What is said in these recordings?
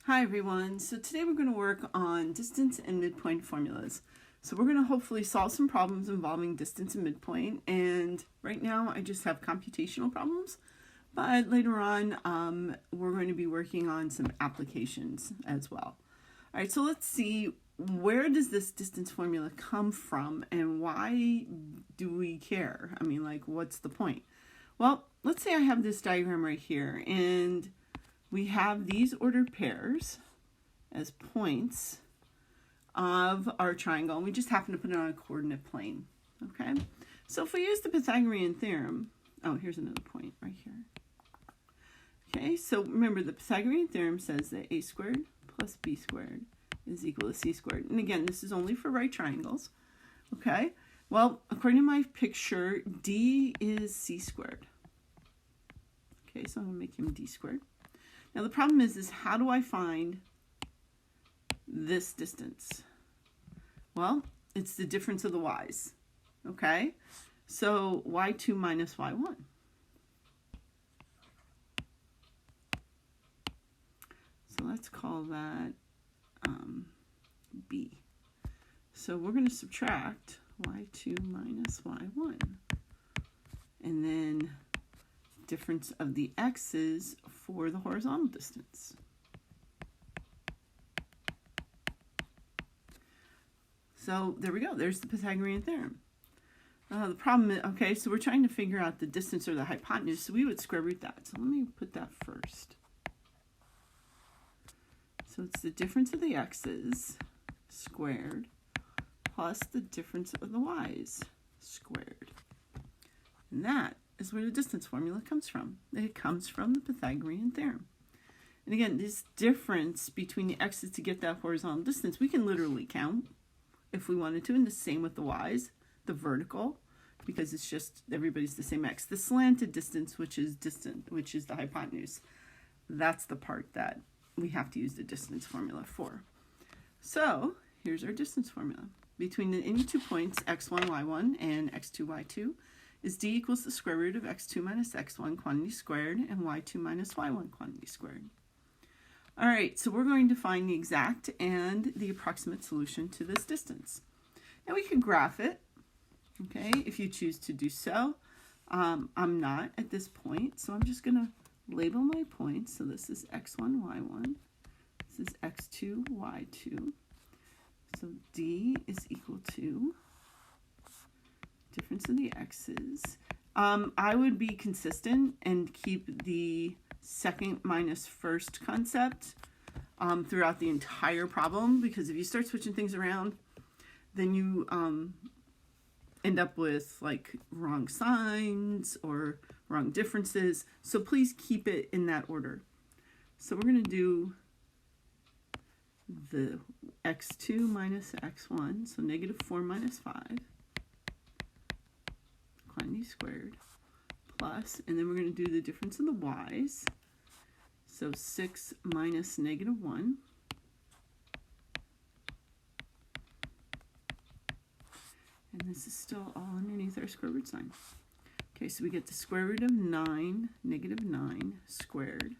Hi everyone, so today we're going to work on distance and midpoint formulas. So we're going to hopefully solve some problems involving distance and midpoint, and right now I just have computational problems, but later on we're going to be working on some applications as well. Alright, so let's see, where does this distance formula come from and why do we care? I mean, like, what's the point? Well, let's say I have this diagram right here, and we have these ordered pairs as points of our triangle, and we just happen to put it on a coordinate plane. Okay, so if we use the Pythagorean theorem, oh, here's another point right here. Okay, so remember the Pythagorean theorem says that a squared plus b squared is equal to c squared. And again, this is only for right triangles. Okay, well, according to my picture, d is c squared. Okay, so I'm going to make him d squared. Now the problem is how do I find this distance? Well, it's the difference of the y's. Okay, so y2 minus y1. So let's call that b. So we're going to subtract y2 minus y1. And then difference of the x's for the horizontal distance. So there we go. There's the Pythagorean theorem. The problem is, okay, so we're trying to figure out the distance or the hypotenuse, so we would square root that. So let me put that first. So it's the difference of the x's squared plus the difference of the y's squared. And that is where the distance formula comes from. It comes from the Pythagorean theorem. And again, this difference between the x's to get that horizontal distance, we can literally count if we wanted to, and the same with the y's, the vertical, because it's just everybody's the same x. The slanted distance, which is the hypotenuse, that's the part that we have to use the distance formula for. So here's our distance formula. Between any 2 points, x1, y1, and x2, y2, is d equals the square root of x2 minus x1 quantity squared and y2 minus y1 quantity squared. All right, so we're going to find the exact and the approximate solution to this distance. Now we can graph it, okay, if you choose to do so. I'm not at this point, so I'm just going to label my points. So this is x1, y1. This is x2, y2. So d is equal to difference of the x's. I would be consistent and keep the second minus first concept throughout the entire problem, because if you start switching things around, then you end up with like wrong signs or wrong differences. So please keep it in that order. So we're going to do the x2 minus x1, so negative 4 minus 5. Quantity squared plus, and then we're going to do the difference of the y's, so 6 minus negative 1, and this is still all underneath our square root sign. Okay, so we get the square root of 9, negative 9 squared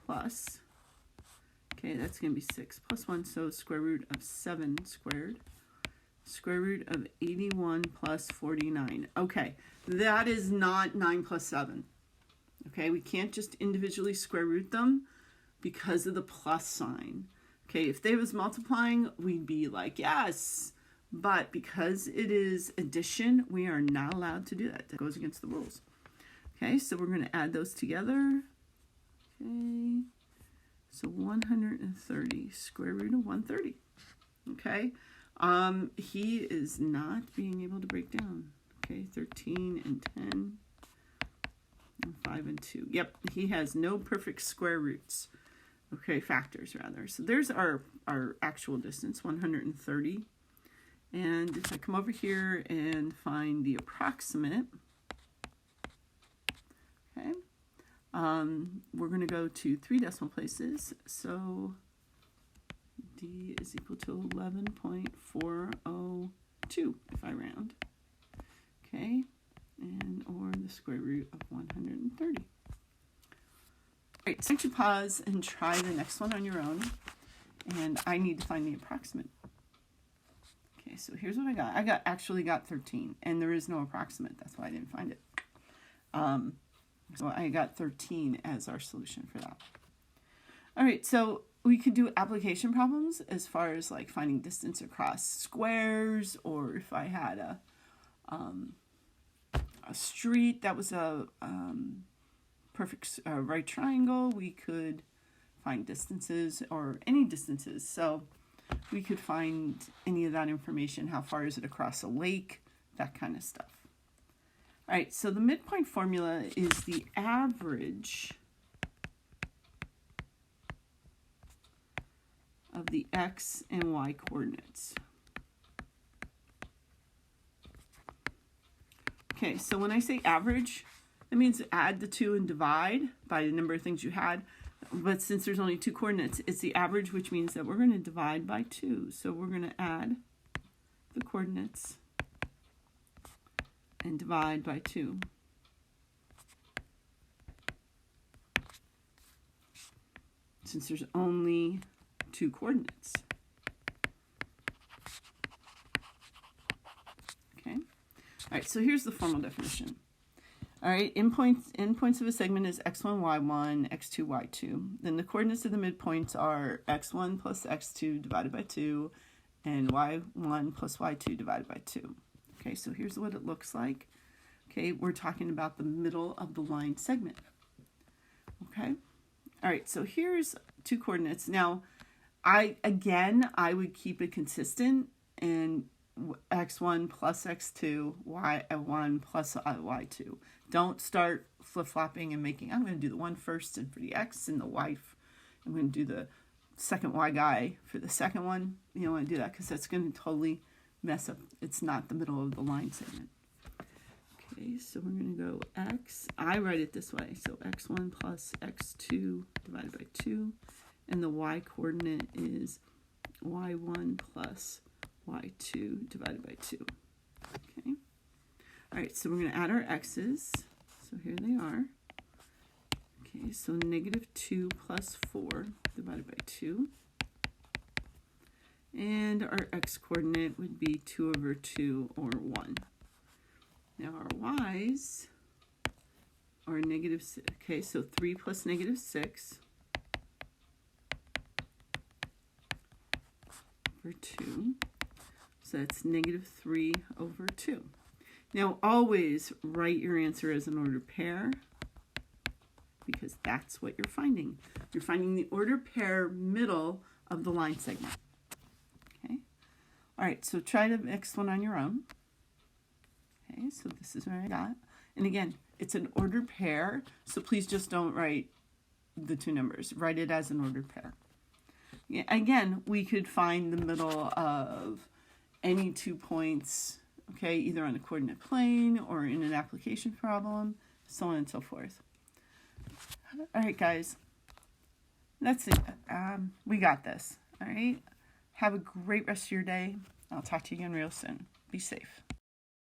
plus, okay, that's going to be 6 plus 1, so square root of 7 squared. Square root of 81 plus 49. Okay, that is not 9 plus 7. Okay, we can't just individually square root them because of the plus sign. Okay, if they was multiplying, we'd be like, yes. But because it is addition, we are not allowed to do that. That goes against the rules. Okay, so we're going to add those together. Okay, so 130, square root of 130. Okay. He is not being able to break down. Okay, 13 and 10 and 5 and 2. Yep, he has no perfect square roots. Okay, factors rather. So there's our actual distance, 130. And if I come over here and find the approximate, okay, we're going to go to 3 decimal places. So d is equal to 11.402 if I round. Okay, and or the square root of 130. Right, so why don't you pause and try the next one on your own, and I need to find the approximate. Okay, so here's what I got. I actually got 13, and there is no approximate. That's why I didn't find it. So I got 13 as our solution for that. All right, so we could do application problems as far as like finding distance across squares, or if I had a street that was a perfect right triangle, we could find distances, or any distances. So we could find any of that information. How far is it across a lake? That kind of stuff. All right, so the midpoint formula is the average of the x and y coordinates. Okay, so when I say average, that means add the two and divide by the number of things you had. But since there's only two coordinates, it's the average, which means that we're going to divide by 2. So we're going to add the coordinates and divide by 2. Since there's only two coordinates. Okay. All right, so here's the formal definition. All right, endpoints of a segment is x1, y1, x2, y2. Then the coordinates of the midpoints are x1 plus x2 divided by 2 and y1 plus y2 divided by 2. Okay, so here's what it looks like. Okay, we're talking about the middle of the line segment. Okay, all right, so here's two coordinates. Now, I would keep it consistent, and x1 plus x2, y1 plus y2. Don't start flip-flopping and making, I'm going to do the one first and for the x, and the y, I'm going to do the second y guy for the second one. You don't want to do that because that's going to totally mess up. It's not the middle of the line segment. Okay, so we're going to go x. I write it this way. So x1 plus x2 divided by 2. And the y coordinate is y1 plus y2 divided by 2. Okay. All right, so we're going to add our x's. So here they are. Okay, so negative 2 plus 4 divided by 2. And our x coordinate would be 2 over 2, or 1. Now our y's are negative 6. Okay, so 3 plus negative 6 over 2. So that's negative 3 over 2. Now always write your answer as an ordered pair, because that's what you're finding. You're finding the ordered pair middle of the line segment. Okay. All right, so try the next one on your own. Okay, so this is what I got. And again, it's an ordered pair, so please just don't write the two numbers. Write it as an ordered pair. Yeah, again, we could find the middle of any 2 points, okay, either on the coordinate plane or in an application problem, so on and so forth. All right, guys, that's it. We got this. All right, have a great rest of your day. I'll talk to you again real soon. Be safe.